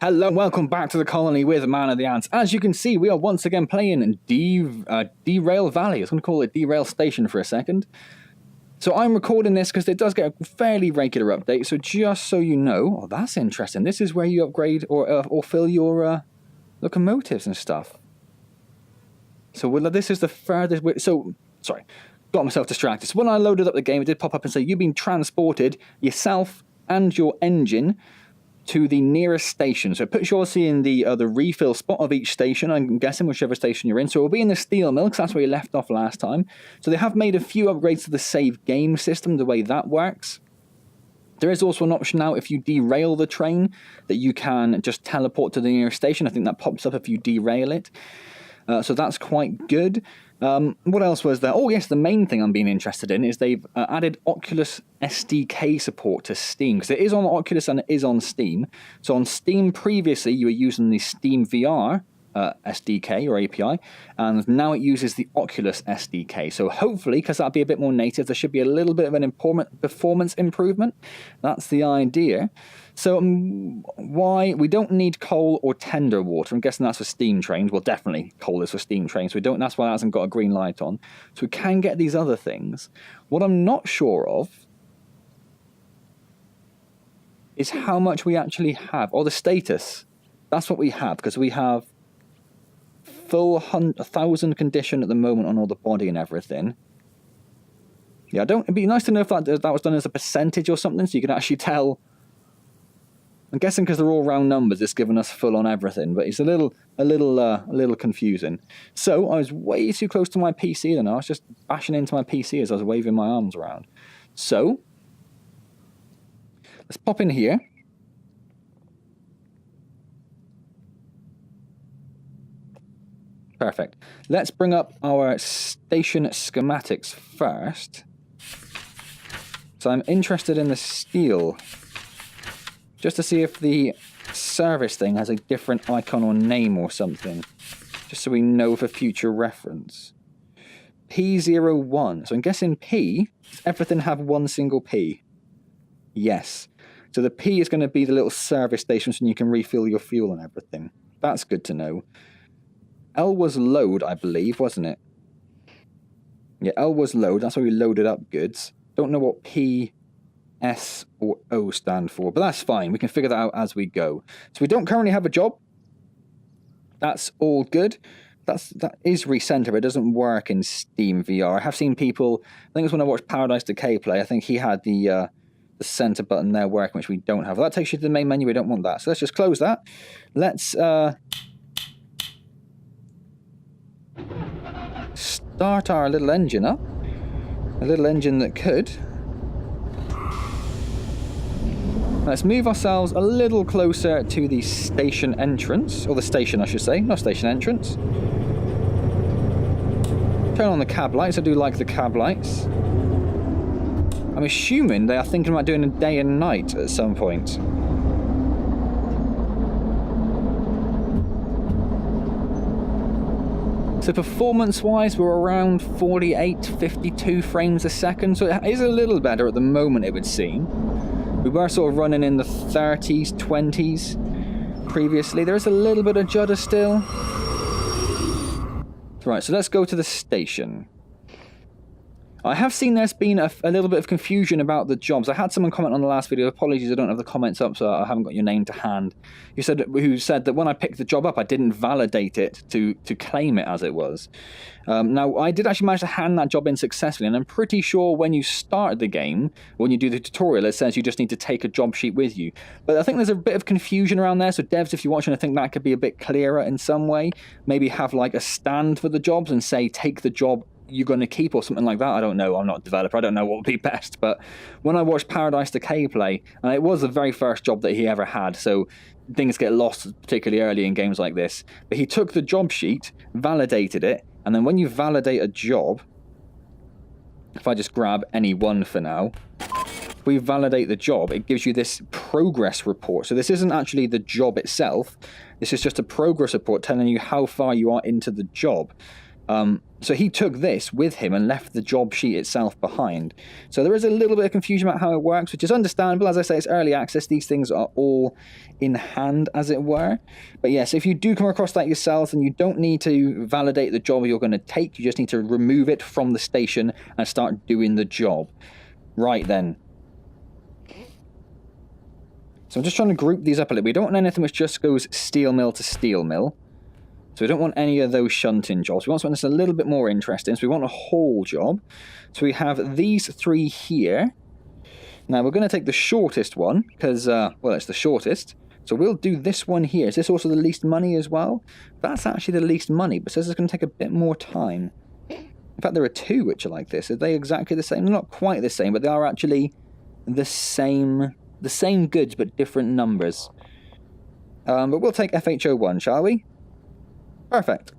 Hello and welcome back to the colony with Man of the Antz. As you can see, we are once again playing Derail Valley. I was going to call it Derail Station for a second. So I'm recording this because it does get a fairly regular update. So just so you know, oh, that's interesting. This is where you upgrade or fill your locomotives and stuff. So this is the furthest. Sorry, got myself distracted. So when I loaded up the game, it did pop up and say you've been transported yourself and your engine to the nearest station. So it puts you obviously in the refill spot of each station, I'm guessing, whichever station you're in. So it'll be in the steel mill, because that's where you left off last time. So they have made a few upgrades to the save game system, the way that works. There is also an option now, if you derail the train, that you can just teleport to the nearest station. I think that pops up if you derail it. So that's quite good. What else was there? Oh yes, the main thing I'm being interested in is they've added Oculus SDK support to Steam, because it is on Oculus and it is on Steam. So on Steam previously you were using the Steam VR SDK or API, and now it uses the Oculus SDK. So hopefully, because that'll be a bit more native, there should be a little bit of an performance improvement. That's the idea. So why we don't need coal or tender water? I'm guessing that's for steam trains. Well, definitely coal is for steam trains. So that's why it hasn't got a green light on. So we can get these other things. What I'm not sure of is how much we actually have, or the status. That's what we have, because we have full 1,000 condition at the moment on all the body and everything. Yeah, it'd be nice to know if that was done as a percentage or something, so you can actually tell. I'm guessing because they're all round numbers, it's given us full on everything, but it's a little confusing. So I was way too close to my PC then. I was just bashing into my PC as I was waving my arms around. So let's pop in here. Perfect. Let's bring up our station schematics first. So I'm interested in the steel, just to see if the service thing has a different icon or name or something, just so we know for future reference. P01. So I'm guessing P, does everything have one single P? Yes. So the P is going to be the little service station so you can refill your fuel and everything. That's good to know. L was load, I believe, wasn't it? Yeah, L was load. That's why we loaded up goods. Don't know what P, S, or O stand for, but that's fine. We can figure that out as we go. So we don't currently have a job. That's all good. That is recenter. It doesn't work in Steam VR. I have seen people, I think it was when I watched Paradise Decay play, I think he had the center button there working, which we don't have. Well, that takes you to the main menu. We don't want that. So let's just close that. Let's start our little engine up. A little engine that could. Let's move ourselves a little closer to the station entrance, or the station I should say, not station entrance. Turn on the cab lights. I do like the cab lights. I'm assuming they are thinking about doing a day and night at some point. So performance-wise, we're around 48, 52 frames a second, so it is a little better at the moment, it would seem. We were sort of running in the 30s, 20s previously. There is a little bit of judder still. Right, so let's go to the station. I have seen there's been a little bit of confusion about the jobs. I had someone comment on the last video. Apologies, I don't have the comments up, so I haven't got your name to hand. Who said that when I picked the job up, I didn't validate it to claim it as it was. Now, I did actually manage to hand that job in successfully, and I'm pretty sure when you start the game, when you do the tutorial, it says you just need to take a job sheet with you. But I think there's a bit of confusion around there, so devs, if you're watching, I think that could be a bit clearer in some way. Maybe have like a stand for the jobs and say, take the job you're going to keep or something like that. I don't know. I'm not a developer. I don't know what would be best. But when I watched Paradise Decay play, and it was the very first job that he ever had, so things get lost particularly early in games like this. But he took the job sheet, validated it, and then when you validate a job, if I just grab any one for now, if we validate the job, it gives you this progress report. So this isn't actually the job itself. This is just a progress report telling you how far you are into the job. So he took this with him and left the job sheet itself behind. So there is a little bit of confusion about how it works, which is understandable. As I say, it's early access. These things are all in hand, as it were. But yes, if you do come across that yourself, then you don't need to validate the job you're going to take. You just need to remove it from the station and start doing the job. Right then. So I'm just trying to group these up a little bit. We don't want anything which just goes steel mill to steel mill. So we don't want any of those shunting jobs. We want something that's a little bit more interesting. So we want a haul job. So we have these 3 here. Now we're going to take the shortest one because, well, it's the shortest. So we'll do this one here. Is this also the least money as well? That's actually the least money, but it says it's going to take a bit more time. In fact, there are 2 which are like this. Are they exactly the same? They're not quite the same, but they are actually the same goods, but different numbers. But we'll take FHO1, shall we? Perfect.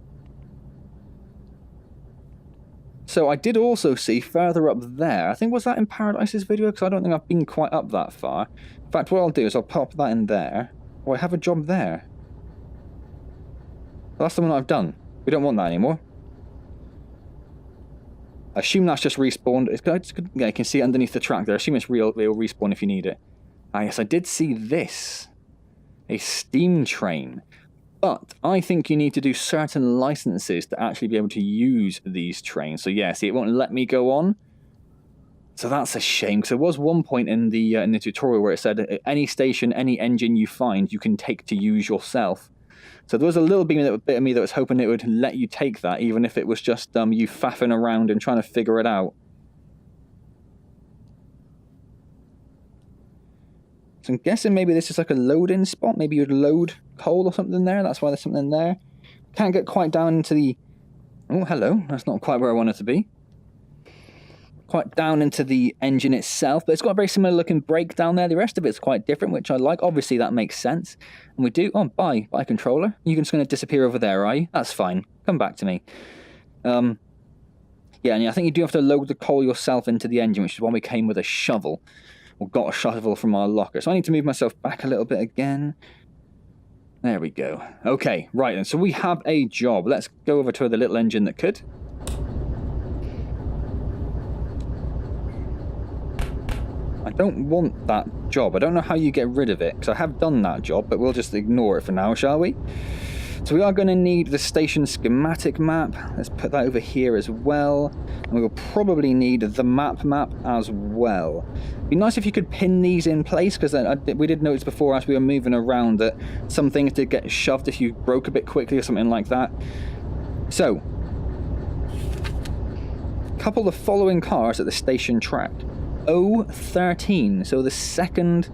So I did also see further up there, I think, was that in Paradise's video? Because I don't think I've been quite up that far. In fact, what I'll do is I'll pop that in there. Oh, I have a job there. Well, that's the one I've done. We don't want that anymore. I assume that's just respawned. Yeah, you can see it underneath the track there. I assume it's real. It'll respawn if you need it. Ah, yes, I did see this. A steam train. But I think you need to do certain licenses to actually be able to use these trains. So yeah, see, it won't let me go on. So that's a shame, because there was one point in the tutorial where it said any station, any engine you find, you can take to use yourself. So there was a little bit of me that was hoping it would let you take that, even if it was just you faffing around and trying to figure it out. So I'm guessing maybe this is like a load-in spot. Maybe you'd load coal or something there. That's why there's something there. Can't get quite down into the... Oh, hello. That's not quite where I want it to be. Quite down into the engine itself. But it's got a very similar looking brake down there. The rest of it's quite different, which I like. Obviously, that makes sense. And we do... Oh, bye controller. You're just going to disappear over there, are you? That's fine. Come back to me. Yeah, and I think you do have to load the coal yourself into the engine, which is why we came with a shovel. Or got a shovel from our locker. So I need to move myself back a little bit again. There we go. Okay, right then. So we have a job. Let's go over to the little engine that could. I don't want that job. I don't know how you get rid of it, because I have done that job, but we'll just ignore it for now, shall we? So we are going to need the station schematic map. Let's put that over here as well. And we will probably need the map as well. It'd be nice if you could pin these in place, because we did notice before as we were moving around that some things did get shoved if you broke a bit quickly or something like that. So, couple the following cars at the station track. 013, so the second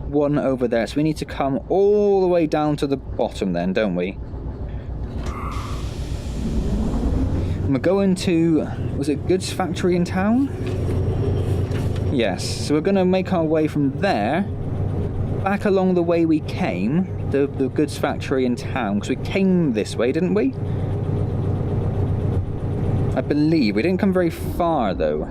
one over there. So we need to come all the way down to the bottom then, don't we? And we're going to, was it Goods Factory in town? Yes, so we're going to make our way from there back along the way we came, the Goods Factory in town, because we came this way, didn't we? I believe. We didn't come very far though.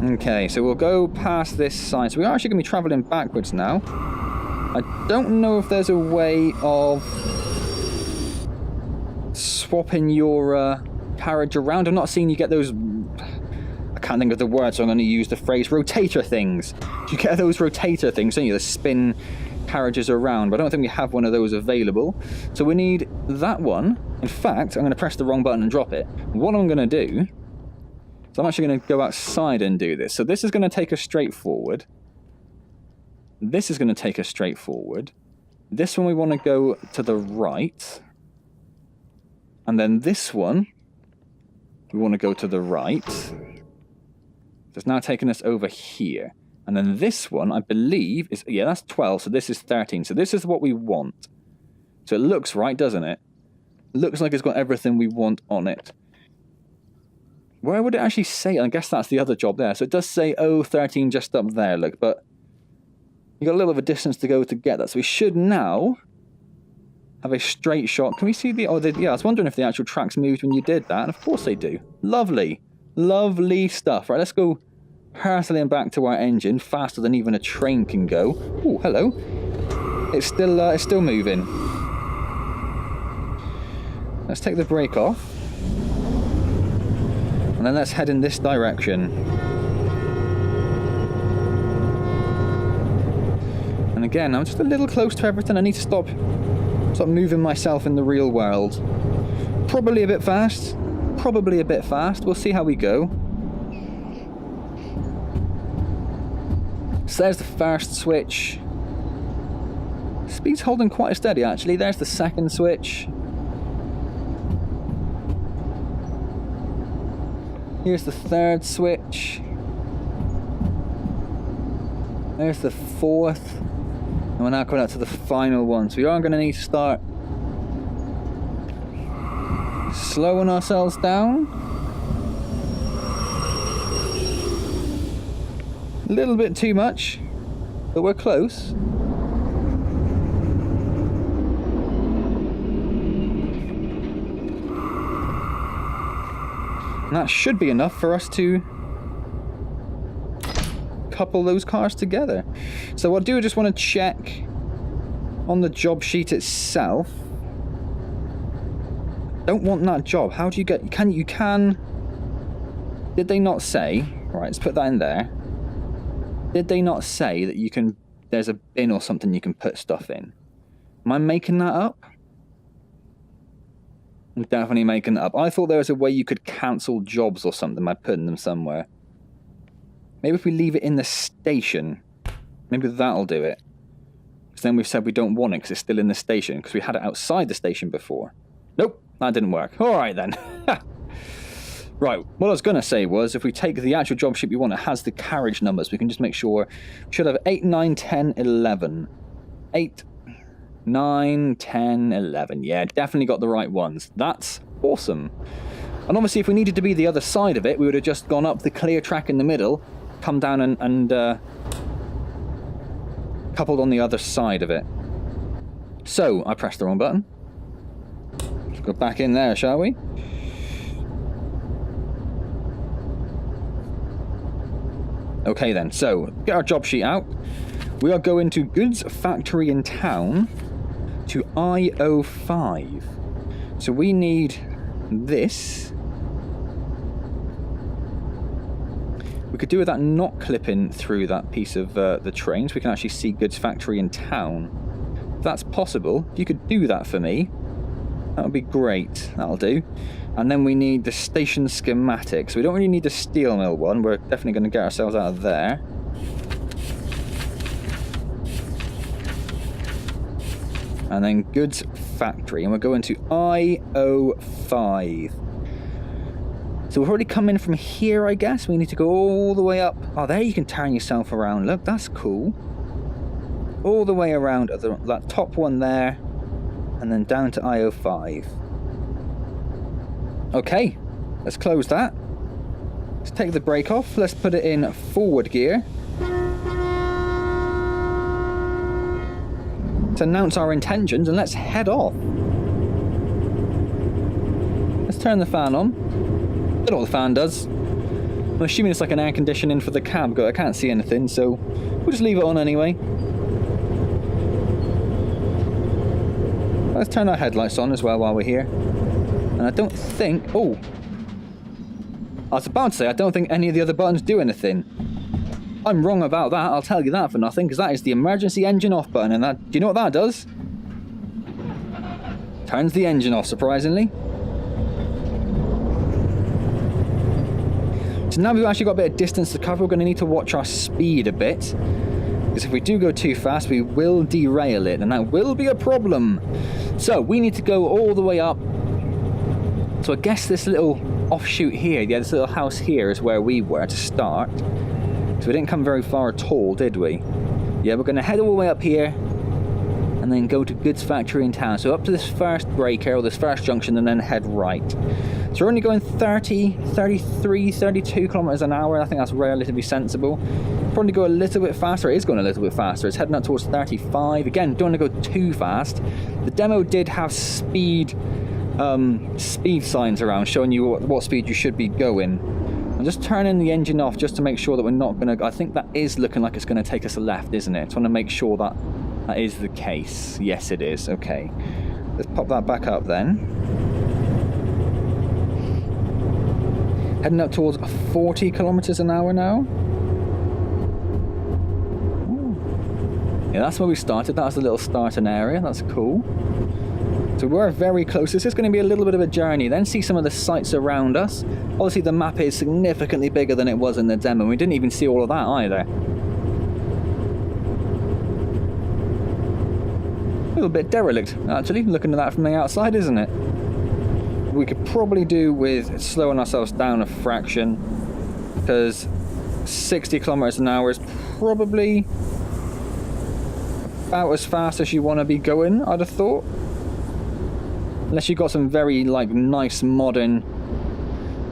Okay, so we'll go past this sign. So we're actually going to be travelling backwards now. I don't know if there's a way of swapping your carriage around. I'm not seeing you get those... I can't think of the word, so I'm going to use the phrase rotator things. You get those rotator things, don't you? The spin carriages around. But I don't think we have one of those available. So we need that one. In fact, I'm going to press the wrong button and drop it. What I'm going to do... So I'm actually going to go outside and do this. So this is going to take us straight forward. This is going to take us straight forward. This one we want to go to the right. And then this one, we want to go to the right. So it's now taking us over here. And then this one, I believe, is... Yeah, that's 12, so this is 13. So this is what we want. So it looks right, doesn't it? Looks like it's got everything we want on it. Where would it actually say? I guess that's the other job there. So it does say 013 just up there, look, but you got a little bit of a distance to go to get that. So we should now have a straight shot. Can we see the... Oh, yeah, I was wondering if the actual tracks moved when you did that. And of course they do. Lovely. Lovely stuff. Right, let's go hurtling back to our engine faster than even a train can go. Oh, hello. It's still moving. Let's take the brake off. And then let's head in this direction. And again, I'm just a little close to everything. I need to stop moving myself in the real world. Probably a bit fast. Probably a bit fast. We'll see how we go. So there's the first switch. Speed's holding quite steady, actually. There's the second switch. Here's the third switch. There's the fourth. And we're now coming out to the final one. So we are going to need to start slowing ourselves down. A little bit too much, but we're close. And that should be enough for us to couple those cars together. So what I do, I just want to check on the job sheet itself. Don't want that job. How do you get... You can... Did they not say... Right, let's put that in there. Did they not say that you can... There's a bin or something you can put stuff in? Am I making that up? I'm definitely making that up. I thought there was a way you could cancel jobs or something by putting them somewhere. Maybe if we leave it in the station, maybe that'll do it. Because then we've said we don't want it because it's still in the station, because we had it outside the station before. Nope, that didn't work. Alright then. Right, what I was going to say was, if we take the actual job sheet we want, it has the carriage numbers. We can just make sure. We should have 8, 9, 10, 11. 8, 9, 10, 11. Yeah, definitely got the right ones. That's awesome. And obviously if we needed to be the other side of it, we would have just gone up the clear track in the middle, come down and coupled on the other side of it. So, I pressed the wrong button. Let's go back in there, shall we? Okay then, so, get our job sheet out. We are going to Goods Factory in Town to IO5. So we need this. We could do with that not clipping through that piece of the train, so we can actually see Goods Factory in Town. If that's possible, if you could do that for me, that would be great. That'll do. And then we need the station schematic. So we don't really need the steel mill one. We're definitely going to get ourselves out of there. And then Goods Factory. And we're going to IO5. So we've already come in from here, I guess. We need to go all the way up. Oh, there you can turn yourself around. Look, that's cool. All the way around at that top one there. And then down to IO5. Okay, let's close that. Let's take the brake off. Let's put it in forward gear. To announce our intentions, and let's head off. Let's turn the fan on. I don't know what the fan does. I'm assuming it's like an air conditioning for the cab, but I can't see anything, so we'll just leave it on anyway. Let's turn our headlights on as well while we're here. And I don't think... Oh! I was about to say, I don't think any of the other buttons do anything. I'm wrong about that, I'll tell you that for nothing, because that is the emergency engine off button, and that... Do you know what that does? Turns the engine off, surprisingly. So now we've actually got a bit of distance to cover, we're going to need to watch our speed a bit. Because if we do go too fast, we will derail it, and that will be a problem. So, we need to go all the way up. So I guess this little offshoot here, yeah, this little house here is where we were to start. So we didn't come very far at all, did we? Yeah, we're going to head all the way up here and then go to Goods Factory in Town. So up to this first breaker, or this first junction, and then head right. So we're only going 30, 33, 32 kilometers an hour. I think that's relatively sensible. Probably go a little bit faster. It is going a little bit faster. It's heading up towards 35. Again, don't want to go too fast. The demo did have speed signs around showing you what speed you should be going. I'm just turning the engine off just to make sure that we're not going to... I think that is looking like it's going to take us left, isn't it? I just want to make sure that that is the case. Yes, it is. Okay. Let's pop that back up then. Heading up towards 40 kilometers an hour now. Ooh. Yeah, that's where we started. That was a little starting area. That's cool. So we're very close. This is going to be a little bit of a journey. Then see some of the sights around us. Obviously the map is significantly bigger than it was in the demo. We didn't even see all of that either. A little bit derelict, actually, looking at that from the outside, isn't it? We could probably do with slowing ourselves down a fraction, because 60 kilometers an hour is probably about as fast as you want to be going, I'd have thought. Unless you've got some very nice modern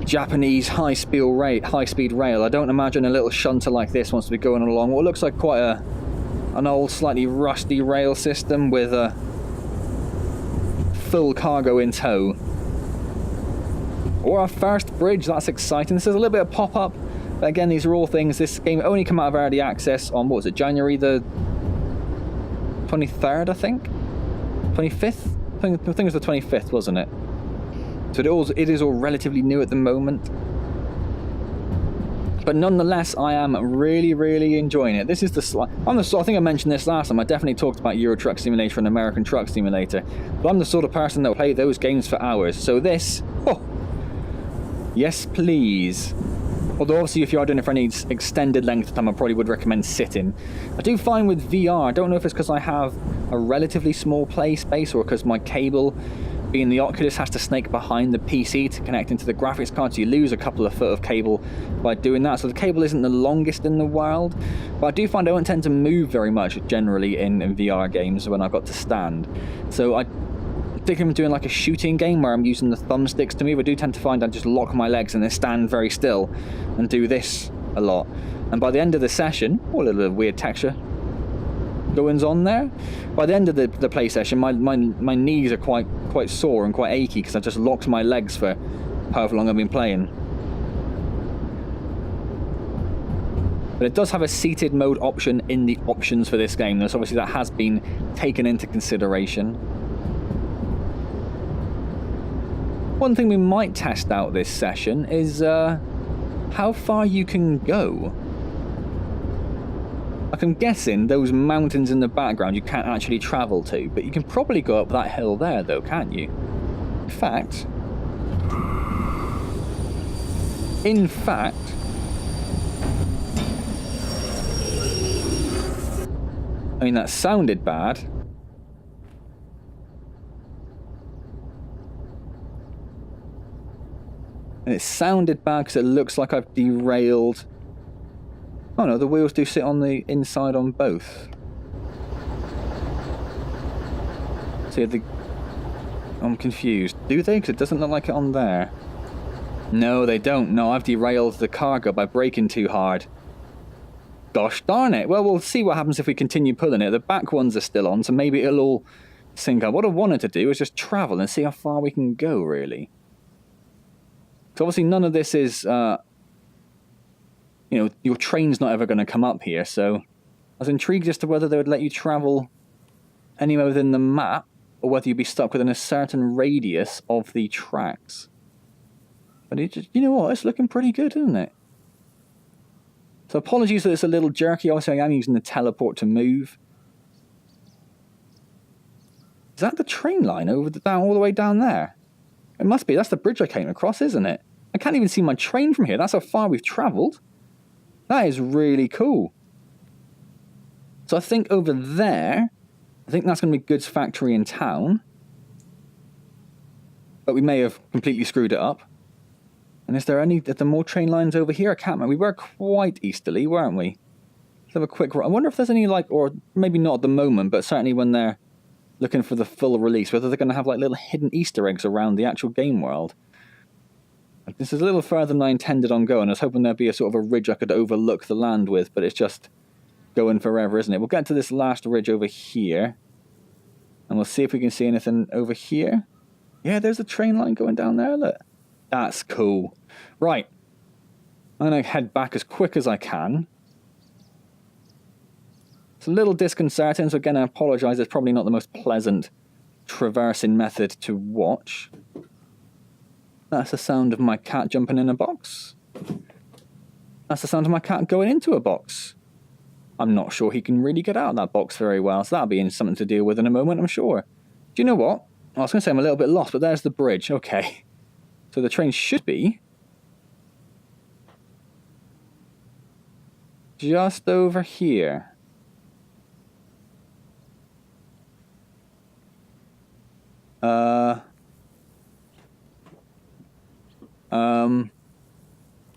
Japanese high-speed rail. I don't imagine a little shunter like this wants to be going along what looks like quite an old, slightly rusty rail system with a full cargo in tow. Or our first bridge, that's exciting. This is a little bit of pop-up, but again, these are all things. This game only came out of early access on, what was it, January the 23rd, I think? 25th? I think it was the 25th, wasn't it? So it is all relatively new at the moment. But nonetheless, I am really, really enjoying it. This is I think I mentioned this last time. I definitely talked about Euro Truck Simulator and American Truck Simulator. But I'm the sort of person that will play those games for hours. So this, yes please. Although obviously if you are doing it for any extended length of time, I probably would recommend sitting. I do find with VR, I don't know if it's because I have a relatively small play space or because my cable, being the Oculus, has to snake behind the PC to connect into the graphics card, so you lose a couple of foot of cable by doing that. So the cable isn't the longest in the world, but I do find I don't tend to move very much generally in VR games when I've got to stand. So I think I'm doing like a shooting game where I'm using the thumbsticks to move. I do tend to find I just lock my legs and then stand very still and do this a lot. And by the end of the session, a little bit of weird texture goings on there. By the end of the play session, my knees are quite sore and quite achy because I've just locked my legs for however long I've been playing. But it does have a seated mode option in the options for this game. So obviously that has been taken into consideration. One thing we might test out this session is how far you can go. Like, I'm guessing those mountains in the background you can't actually travel to, but you can probably go up that hill there though, can't you? In fact, I mean, that sounded bad. And it sounded bad because it looks like I've derailed. Oh no, the wheels do sit on the inside on both. See, I'm confused. Do they? Because it doesn't look like it on there. No, they don't. No, I've derailed the cargo by braking too hard. Gosh darn it. Well, we'll see what happens if we continue pulling it. The back ones are still on, so maybe it'll all sync up. What I wanted to do is just travel and see how far we can go, really. So obviously none of this is, your train's not ever going to come up here, so I was intrigued as to whether they would let you travel anywhere within the map, or whether you'd be stuck within a certain radius of the tracks. But it just, you know what, it's looking pretty good, isn't it? So apologies that it's a little jerky. Obviously I am using the teleport to move. Is that the train line all the way down there? It must be. That's the bridge I came across, isn't it? I can't even see my train from here. That's how far we've travelled. That is really cool. So I think over there, I think that's going to be Goods Factory in town. But we may have completely screwed it up. And are there more train lines over here? I can't remember. We were quite easterly, weren't we? Let's have a quick... I wonder if there's any, or maybe not at the moment, but certainly when they're looking for the full release, whether they're going to have, little hidden Easter eggs around the actual game world. This is a little further than I intended on going. I was hoping there'd be a sort of a ridge I could overlook the land with, but it's just going forever, isn't it? We'll get to this last ridge over here, and we'll see if we can see anything over here. Yeah, there's a train line going down there, look. That's cool. Right. I'm going to head back as quick as I can. It's a little disconcerting, so again, I apologise. It's probably not the most pleasant traversing method to watch. That's the sound of my cat jumping in a box. That's the sound of my cat going into a box. I'm not sure he can really get out of that box very well, so that'll be something to deal with in a moment, I'm sure. Do you know what? I was going to say I'm a little bit lost, but there's the bridge. Okay. So the train should be just over here.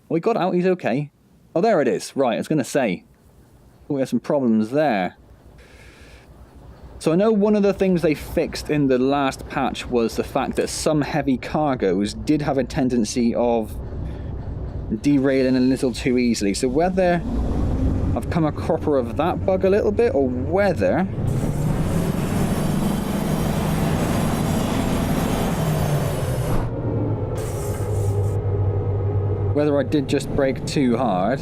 We got out, he's okay. Oh, there it is. Right, I was going to say. We had some problems there. So I know one of the things they fixed in the last patch was the fact that some heavy cargoes did have a tendency of derailing a little too easily. So whether I've come a cropper of that bug a little bit, or whether I did just brake too hard.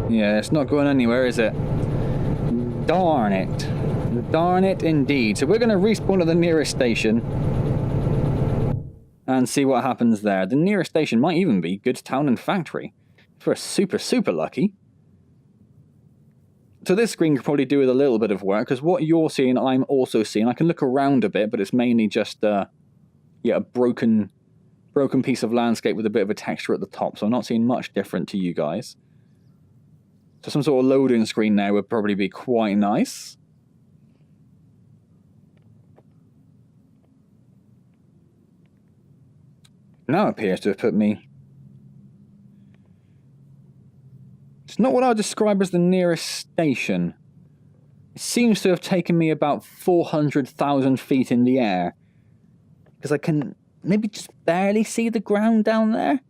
Yeah, it's not going anywhere, is it? Darn it. Darn it indeed. So we're going to respawn at the nearest station and see what happens there. The nearest station might even be Goods Town and Factory. If we're super, super lucky. So this screen could probably do with a little bit of work, because what you're seeing, I'm also seeing. I can look around a bit, but it's mainly just a broken piece of landscape with a bit of a texture at the top, so I'm not seeing much different to you guys. So some sort of loading screen now would probably be quite nice. Now it appears to have put me... It's not what I would describe as the nearest station. It seems to have taken me about 400,000 feet in the air. Because I can maybe just barely see the ground down there.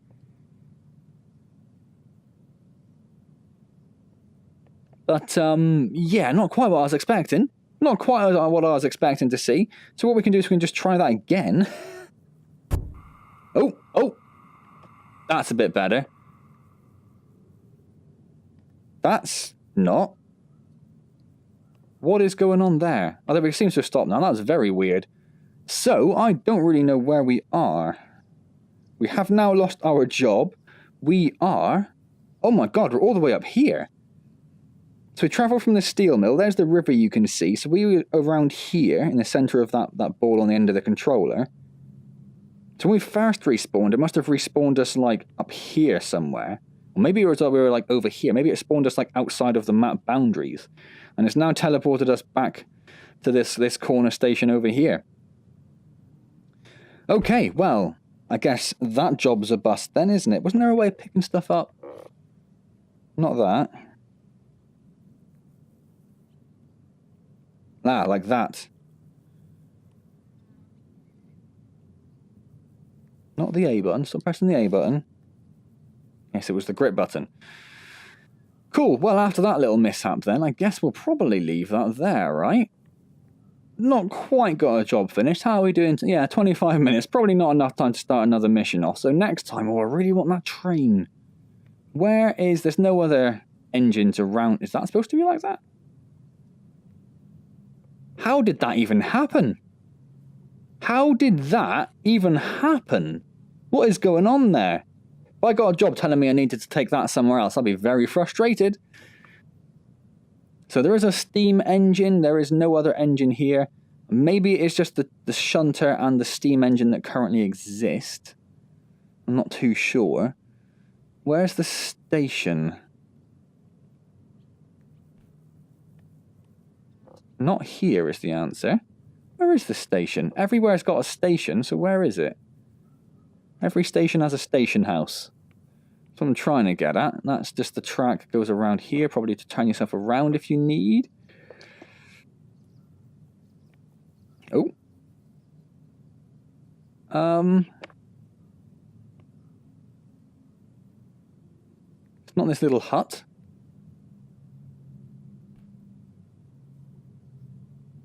But, yeah, not quite what I was expecting. Not quite what I was expecting to see. So what we can do is we can just try that again. Oh! That's a bit better. That's not. What is going on there? Oh, it seems to have stopped now. That's very weird. So, I don't really know where we are. We have now lost our job. We are... Oh my god, we're all the way up here. So we travel from the steel mill. There's the river you can see. So we were around here in the centre of that ball on the end of the controller. So when we first respawned, it must have respawned us like up here somewhere. Or maybe it was we were like over here. Maybe it spawned us like outside of the map boundaries. And it's now teleported us back to this corner station over here. Okay, well, I guess that job's a bust then, isn't it? Wasn't there a way of picking stuff up? Not that. Ah, like that. Not the A button. Stop pressing the A button. Yes, it was the grip button. Cool. Well, after that little mishap then, I guess we'll probably leave that there, right? Not quite got a job finished. How are we doing? Yeah, 25 minutes. Probably not enough time to start another mission off. So next time, I really want that train. Where is... There's no other engines around. Is that supposed to be like that? How did that even happen? How did that even happen? What is going on there? If I got a job telling me I needed to take that somewhere else, I'd be very frustrated. So there is a steam engine. There is no other engine here. Maybe it's just the shunter and the steam engine that currently exist. I'm not too sure. Where's the station? Not here is the answer. Where is the station? Everywhere's got a station, so where is it? Every station has a station house. That's what I'm trying to get at. That's just the track that goes around here, probably to turn yourself around if you need. Oh. It's not this little hut.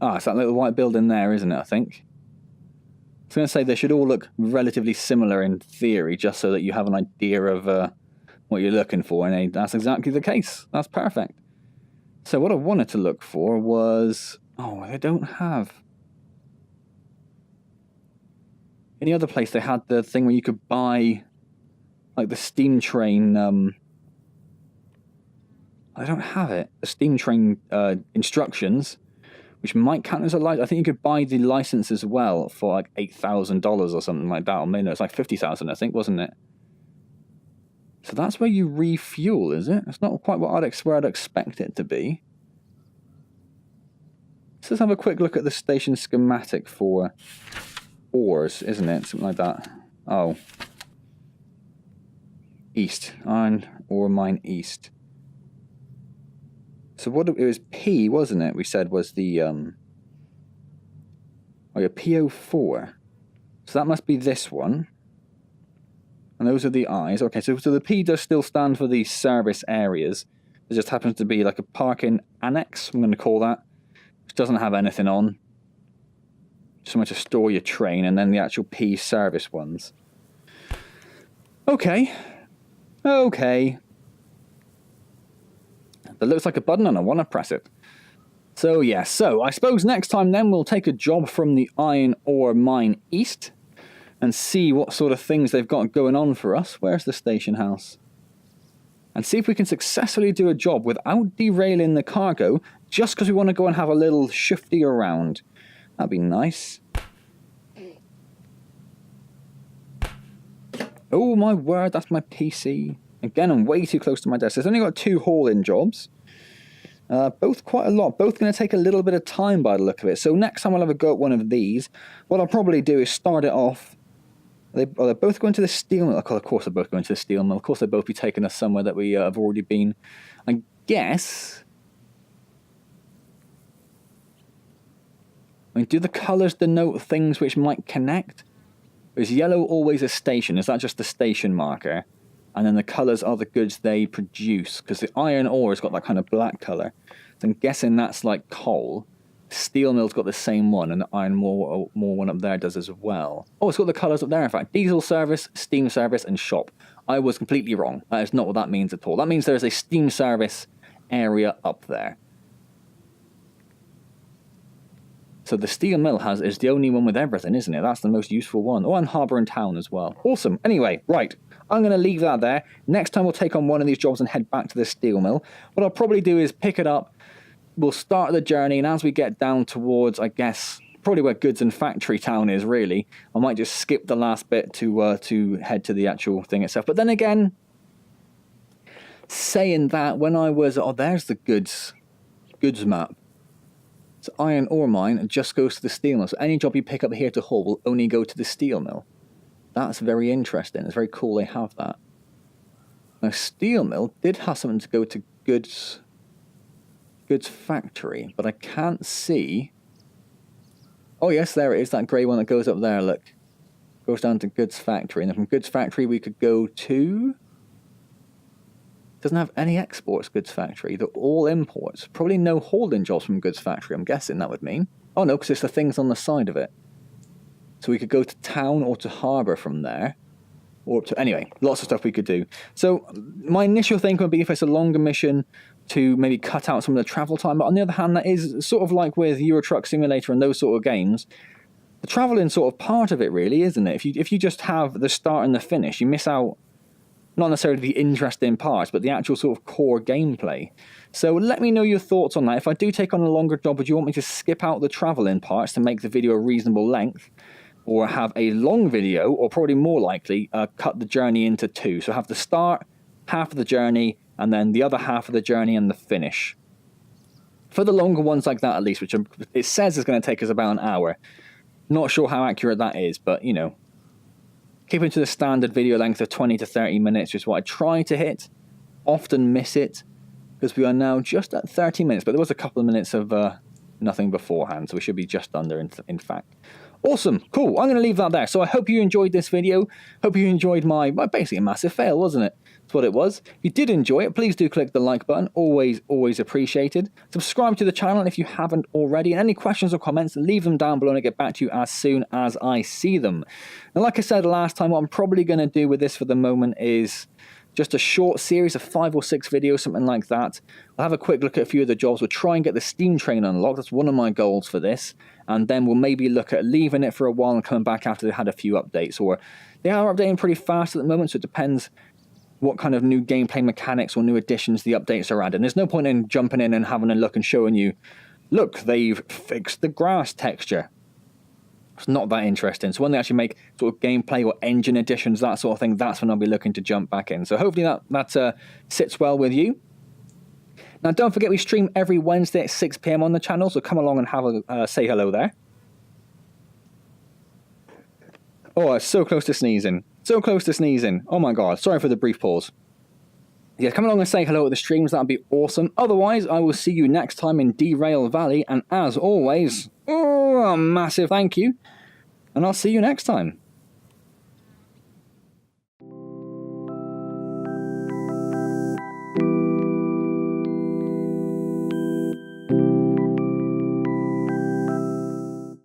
Ah, it's that little white building there, isn't it, I think? I was going to say they should all look relatively similar in theory, just so that you have an idea of what you're looking for, and that's exactly the case. That's perfect. So what I wanted to look for was... Oh, they don't have... Any other place they had the thing where you could buy, like, the steam train... I don't have it. The steam train instructions, which might count as a license. I think you could buy the license as well for like $8,000 or something like that. Or maybe it's like $50,000, I think, wasn't it? So that's where you refuel, is it? It's not quite what I'd expect it to be. Let's just have a quick look at the station schematic for ores, isn't it? Something like that. Oh. East. Iron ore mine east. So what it was P, wasn't it? We said was the oh yeah, PO4. So that must be this one. And those are the I's. Okay, so the P does still stand for the service areas. It just happens to be like a parking annex, I'm going to call that, which doesn't have anything on. Just somewhere to store your train, and then the actual P service ones. Okay. Okay. That looks like a button and I want to press it. So yeah, so I suppose next time then we'll take a job from the iron ore mine east and see what sort of things they've got going on for us. Where's the station house? And see if we can successfully do a job without derailing the cargo, just because we want to go and have a little shifty around. That'd be nice. Oh my word, that's my PC. Again, I'm way too close to my desk. It's only got 2 haul-in jobs. Both quite a lot. Both going to take a little bit of time by the look of it. So next time I'll have a go at one of these. What I'll probably do is start it off. They're both going to the steel mill. Of course they're both going to the steel mill. Of course they'll both be taking us somewhere that we have already been. I guess... I mean, do the colours denote things which might connect? Is yellow always a station? Is that just the station marker? And then the colours are the goods they produce. Because the iron ore has got that kind of black colour. So I'm guessing that's like coal. Steel mill's got the same one. And the iron ore one up there does as well. Oh, it's got the colours up there, in fact. Diesel service, steam service, and shop. I was completely wrong. That is not what that means at all. That means there's a steam service area up there. So the steel mill is the only one with everything, isn't it? That's the most useful one. Oh, and harbour and town as well. Awesome. Anyway, right. I'm going to leave that there. Next time we'll take on one of these jobs and head back to the steel mill. What I'll probably do is pick it up. We'll start the journey, and as we get down towards, I guess, probably where goods and factory town is, really, I might just skip the last bit to head to the actual thing itself. But then again, saying that, when I was... Oh, there's the goods map. It's iron ore mine, and just goes to the steel mill. So any job you pick up here to haul will only go to the steel mill. That's very interesting. It's very cool they have that. Now, steel mill did have something to go to goods factory, but I can't see. Oh yes, there it is, that grey one that goes up there, look. Goes down to goods factory, and then from goods factory we could go to... Doesn't have any exports, goods factory. They're all imports. Probably no holding jobs from goods factory, I'm guessing that would mean. Oh no, because it's the things on the side of it. So we could go to town or to harbour from there. Or to, anyway, lots of stuff we could do. So my initial thing would be if it's a longer mission to maybe cut out some of the travel time. But on the other hand, that is sort of like with Euro Truck Simulator and those sort of games. The travelling sort of part of it really, isn't it? If you just have the start and the finish, you miss out not necessarily the interesting parts, but the actual sort of core gameplay. So let me know your thoughts on that. If I do take on a longer job, would you want me to skip out the travelling parts to make the video a reasonable length? Or have a long video, or probably more likely, cut the journey into 2. So have the start, half of the journey, and then the other half of the journey and the finish. For the longer ones like that, at least, which it says is going to take us about an hour. Not sure how accurate that is, but, you know. Keeping to the standard video length of 20 to 30 minutes is what I try to hit. Often miss it, because we are now just at 30 minutes. But there was a couple of minutes of nothing beforehand, so we should be just under, in fact. Awesome, cool, I'm going to leave that there. So I hope you enjoyed this video. Hope you enjoyed my basically a massive fail, wasn't it? That's what it was. If you did enjoy it, please do click the like button. Always appreciated. Subscribe to the channel if you haven't already. And any questions or comments, leave them down below and I'll get back to you as soon as I see them. And like I said last time, what I'm probably going to do with this for the moment is just a short series of 5 or 6 videos, something like that. We'll have a quick look at a few of the jobs. We'll try and get the Steam train unlocked. That's one of my goals for this. And then we'll maybe look at leaving it for a while and coming back after they've had a few updates. Or they are updating pretty fast at the moment, so it depends what kind of new gameplay mechanics or new additions the updates are adding. There's no point in jumping in and having a look and showing you, look, they've fixed the grass texture. It's not that interesting. So when they actually make sort of gameplay or engine additions, that sort of thing, that's when I'll be looking to jump back in. So hopefully that sits well with you. Now, don't forget we stream every Wednesday at 6 PM on the channel, so come along and have a say hello there. Oh, I was so close to sneezing. So close to sneezing. Oh my god, sorry for the brief pause. Yeah, come along and say hello at the streams, that'd be awesome. Otherwise, I will see you next time in Derail Valley, and as always, oh, a massive thank you, and I'll see you next time.